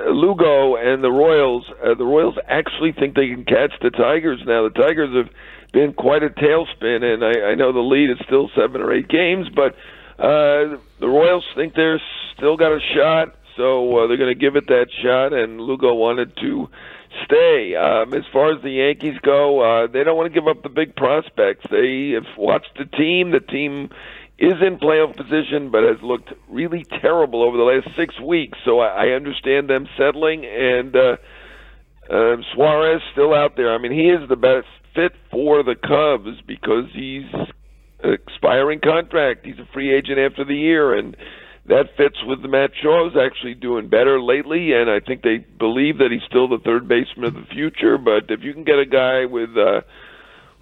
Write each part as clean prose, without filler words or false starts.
Lugo and the Royals actually think they can catch the Tigers now. The Tigers have been quite a tailspin, and I know the lead is still 7 or 8 games, but the Royals think they're still got a shot, so they're going to give it that shot, and Lugo wanted to stay. As far as the Yankees go, they don't want to give up the big prospects. They have watched the team. The team is in playoff position, but has looked really terrible over the last 6 weeks. So I understand them settling, and Suarez still out there. I mean, he is the best fit for the Cubs because he's an expiring contract. He's a free agent after the year, and that fits with Matt Shaw's actually doing better lately, and I think they believe that he's still the third baseman of the future. But if you can get a guy with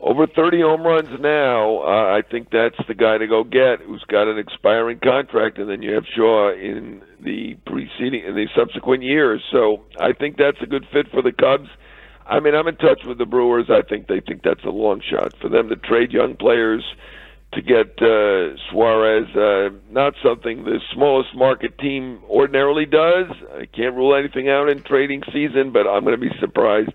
over 30 home runs now, I think that's the guy to go get, who's got an expiring contract, and then you have Shaw in the subsequent years. So I think that's a good fit for the Cubs. I mean, I'm in touch with the Brewers. I think they think that's a long shot for them to trade young players to get Suarez. Not something the smallest market team ordinarily does. I can't rule anything out in trading season, but I'm going to be surprised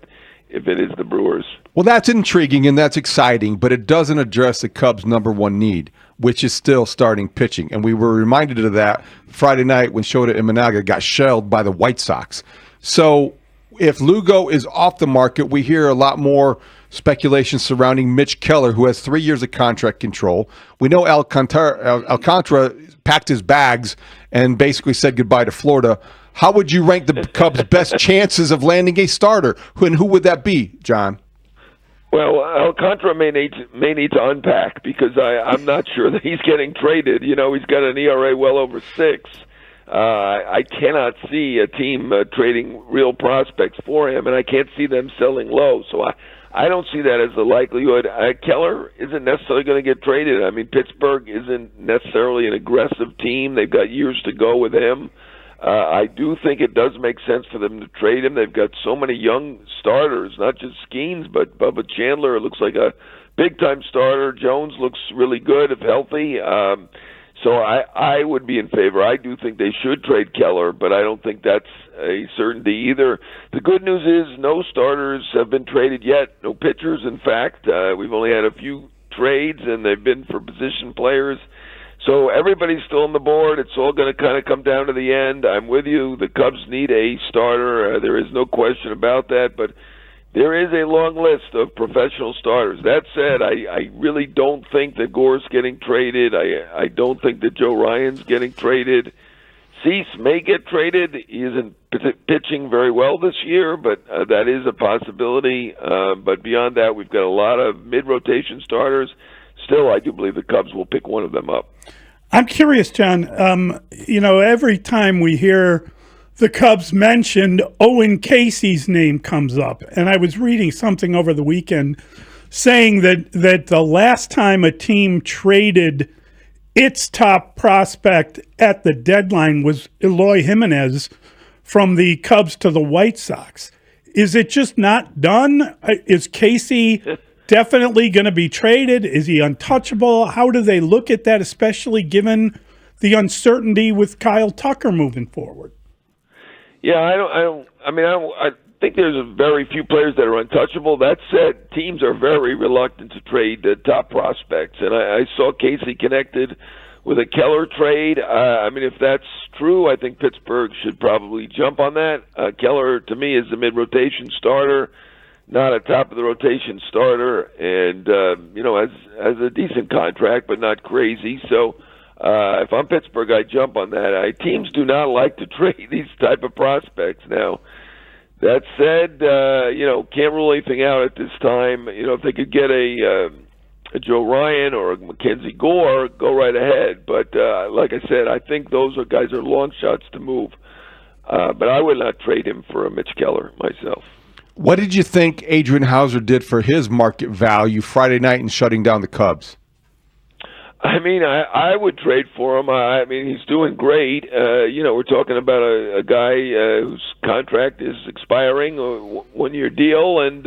if it is the Brewers. Well, that's intriguing and that's exciting, but it doesn't address the Cubs' number one need, which is still starting pitching. And we were reminded of that Friday night when Shota Imanaga got shelled by the White Sox. So if Lugo is off the market, we hear a lot more speculation surrounding Mitch Keller, who has 3 years of contract control. We know Alcantara packed his bags and basically said goodbye to Florida. How would you rank the Cubs' best chances of landing a starter? And who would that be, John? Well, Alcantara may need to unpack because I'm not sure that he's getting traded. You know, he's got an ERA well over 6. I cannot see a team trading real prospects for him, and I can't see them selling low. So I don't see that as a likelihood. Keller isn't necessarily going to get traded. I mean, Pittsburgh isn't necessarily an aggressive team. They've got years to go with him. I do think it does make sense for them to trade him. They've got so many young starters, not just Skeens, but Bubba Chandler looks like a big-time starter. Jones looks really good if healthy. So I would be in favor. I do think they should trade Keller, but I don't think that's a certainty either. The good news is no starters have been traded yet, no pitchers, in fact. We've only had a few trades, and they've been for position players. So everybody's still on the board. It's all going to kind of come down to the end. I'm with you. The Cubs need a starter. There is no question about that, but there is a long list of professional starters. That said, I really don't think that Gore's getting traded. I don't think that Joe Ryan's getting traded. Cease may get traded. He isn't pitching very well this year, but that is a possibility. But beyond that, we've got a lot of mid-rotation starters. Still, I do believe the Cubs will pick one of them up. I'm curious, John. Every time we hear the Cubs mentioned, Owen Casey's name comes up. And I was reading something over the weekend saying that the last time a team traded its top prospect at the deadline was Eloy Jimenez from the Cubs to the White Sox. Is it just not done? Is Casey definitely going to be traded? Is he untouchable? How do they look at that, especially given the uncertainty with Kyle Tucker moving forward? Yeah, I think there's very few players that are untouchable. That said, teams are very reluctant to trade top prospects, and I saw Casey connected with a Keller trade. If that's true, I think Pittsburgh should probably jump on that. Keller, to me, is a mid-rotation starter, not a top-of-the-rotation starter, and has a decent contract, but not crazy. So if I'm Pittsburgh, I jump on that. Teams do not like to trade these type of prospects. Now, that said, can't rule anything out at this time. If they could get a Joe Ryan or a Mackenzie Gore, go right ahead. But like I said, I think those guys are long shots to move. But I would not trade him for a Mitch Keller myself. What did you think Adrien Hower did for his market value Friday night in shutting down the Cubs? I would trade for him. He's doing great. We're talking about a guy whose contract is expiring, a one-year deal, and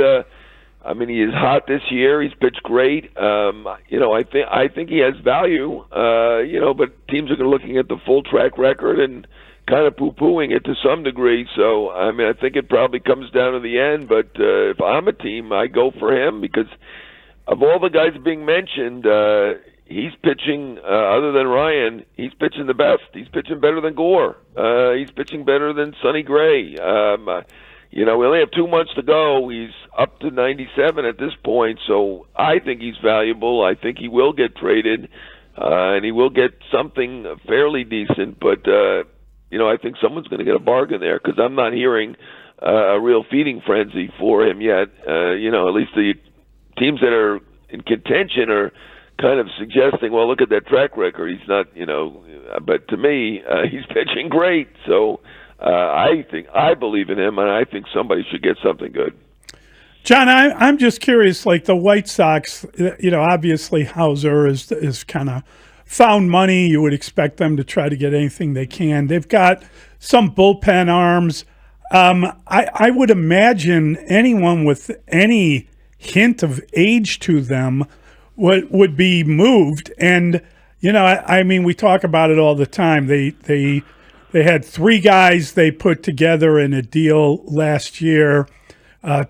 he is hot this year. He's pitched great. I think he has value. But teams are looking at the full track record and kind of poo-pooing it to some degree. So, I mean, I think it probably comes down to the end. But if I'm a team, I go for him because of all the guys being mentioned, he's pitching, other than Ryan, he's pitching the best. He's pitching better than Gore. He's pitching better than Sonny Gray. We only have 2 months to go. He's up to 97 at this point, so I think he's valuable. I think he will get traded, and he will get something fairly decent. But, I think someone's going to get a bargain there because I'm not hearing a real feeding frenzy for him yet. At least the teams that are in contention are kind of suggesting, well, look at that track record. He's not, but to me, he's pitching great. So I believe in him, and I think somebody should get something good. John, I'm just curious, like the White Sox, obviously Hauser is kind of found money. You would expect them to try to get anything they can. They've got some bullpen arms. I would imagine anyone with any hint of age to them would be moved. And, I mean, we talk about it all the time. They had 3 guys they put together in a deal last year.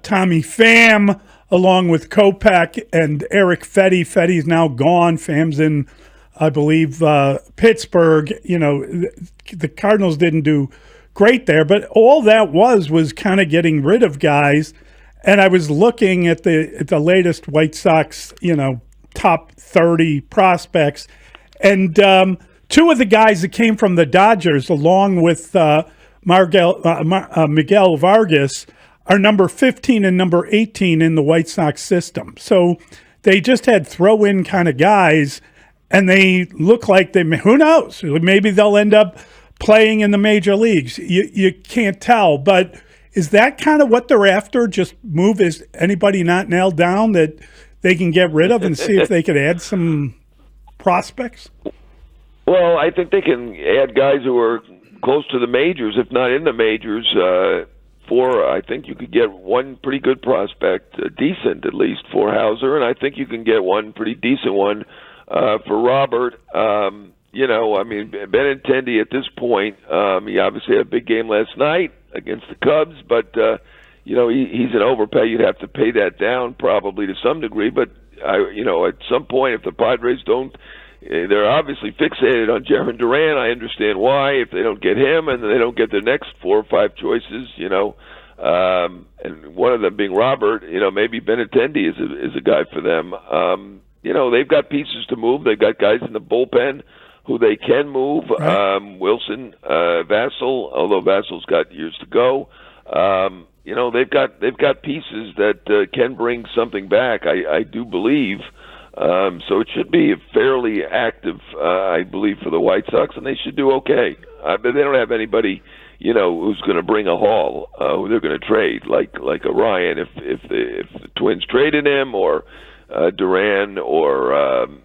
Tommy Pham, along with Kopech and Eric Fetty. Fetty's now gone. Pham's in, I believe, Pittsburgh. The Cardinals didn't do great there, but all that was kind of getting rid of guys. And I was looking at the latest White Sox, top 30 prospects, and 2 of the guys that came from the Dodgers, along with Miguel Vargas, are number 15 and number 18 in the White Sox system. So they just had throw-in kind of guys, and they look like who knows? Maybe they'll end up playing in the major leagues. You can't tell, but is that kind of what they're after? Just move is anybody not nailed down that they can get rid of and see if they could add some prospects? Well, I think they can add guys who are close to the majors, if not in the majors. I think you could get one pretty good prospect, decent at least, for Hauser, and I think you can get one pretty decent one for Robert. Benintendi at this point, he obviously had a big game last night against the Cubs, but he's an overpay. You'd have to pay that down probably to some degree. But at some point, if the Padres don't, they're obviously fixated on Jarren Duran. I understand why. If they don't get him and they don't get their next 4 or 5 choices, and one of them being Robert, maybe Benintendi is a guy for them. They've got pieces to move. They've got guys in the bullpen who they can move. Right. Wilson, Vassell, although Vassel's got years to go. They've got pieces that can bring something back. I do believe. So it should be fairly active, I believe, for the White Sox, and they should do okay. But they don't have anybody, who's going to bring a haul, who they're going to trade, like a Ryan if the Twins traded him, or Duran, or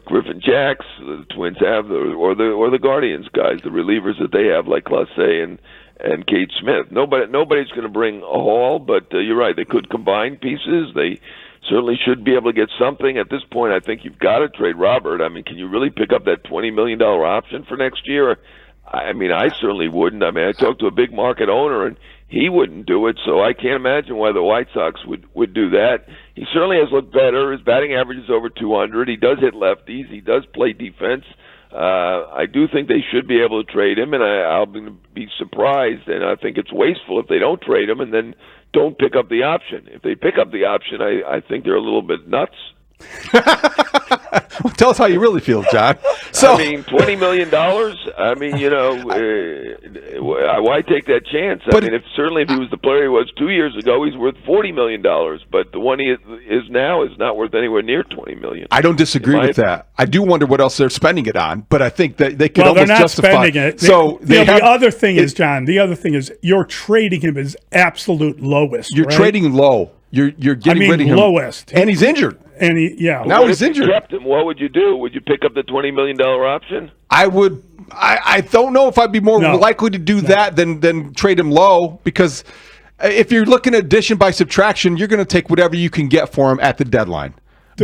Griffin Jacks, the Twins have, or the Guardians guys, the relievers that they have, like Clase and Cade Smith. Nobody's going to bring a haul, but you're right. They could combine pieces. They certainly should be able to get something. At this point, I think you've got to trade Robert. I mean, can you really pick up that $20 million option for next year? I mean, I certainly wouldn't. I mean, I talked to a big market owner, and he wouldn't do it, so I can't imagine why the White Sox would do that. He certainly has looked better. His batting average is over 200. He does hit lefties. He does play defense. I do think they should be able to trade him, and I'll be surprised, and I think it's wasteful if they don't trade him and then don't pick up the option. If they pick up the option, I think they're a little bit nuts. Well, tell us how you really feel, John. So, I mean, $20 million. I mean, why take that chance? I mean, if he was the player he was 2 years ago, he's worth $40 million. But the one he is now is not worth anywhere near $20 million. I don't disagree with that. I do wonder what else they're spending it on, but I think that they could almost justify. Well, they're not spending it. The other thing is, John. The other thing is you're trading him as absolute lowest. You're trading low. You're getting rid of him lowest, and he's injured. And now he's injured. If you kept him, what would you do? Would you pick up the $20 million option? I would. I don't know if I'd be more likely to do that than trade him low, because if you're looking at addition by subtraction, you're going to take whatever you can get for him at the deadline.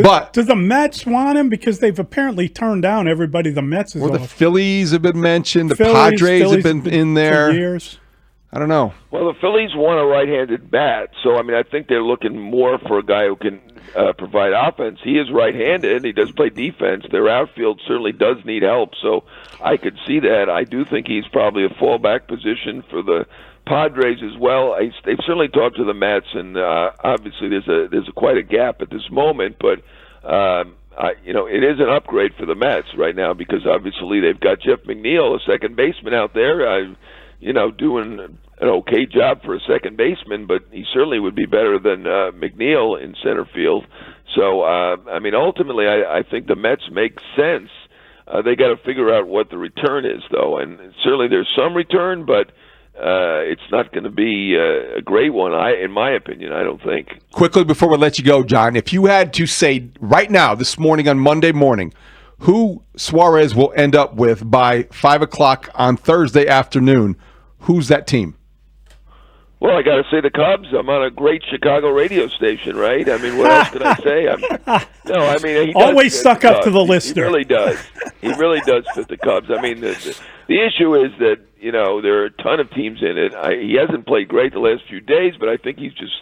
But do the Mets want him? Because they've apparently turned down everybody the Mets is or the off. Phillies have been mentioned. The Phillies Padres have been in there. for years. I don't know. Well, the Phillies want a right-handed bat, so I mean, I think they're looking more for a guy who can provide offense. He is right-handed. He does play defense. Their outfield certainly does need help, so I could see that. I do think he's probably a fallback position for the Padres as well. They've certainly talked to the Mets, and obviously there's quite a gap at this moment, but it is an upgrade for the Mets right now because obviously they've got Jeff McNeil, a second baseman out there, doing an okay job for a second baseman, but he certainly would be better than McNeil in center field. So, ultimately, I think the Mets make sense. They got to figure out what the return is, though, and certainly there's some return, but it's not going to be a great one, in my opinion, I don't think. Quickly before we let you go, John, if you had to say right now, this morning on Monday morning, who Suarez will end up with by 5 o'clock on Thursday afternoon, who's that team? Well, I got to say the Cubs. I'm on a great Chicago radio station, right? I mean, what else can I say? He always does stuck up to the listener. He really does. He really does fit the Cubs. I mean, the issue is that there are a ton of teams in it. He hasn't played great the last few days, but I think he's just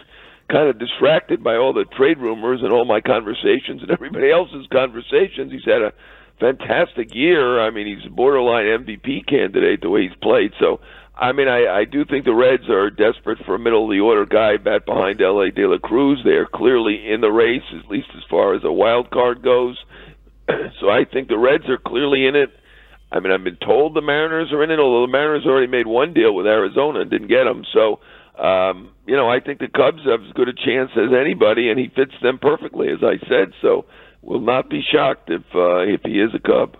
kind of distracted by all the trade rumors and all my conversations and everybody else's conversations. He's had a fantastic year. I mean, he's a borderline MVP candidate the way he's played. So, I do think the Reds are desperate for a middle-of-the-order guy bat behind L.A. De La Cruz. They are clearly in the race, at least as far as a wild card goes. So I think the Reds are clearly in it. I've been told the Mariners are in it, although the Mariners already made one deal with Arizona and didn't get him. So, I think the Cubs have as good a chance as anybody, and he fits them perfectly, as I said. So, will not be shocked if he is a Cub.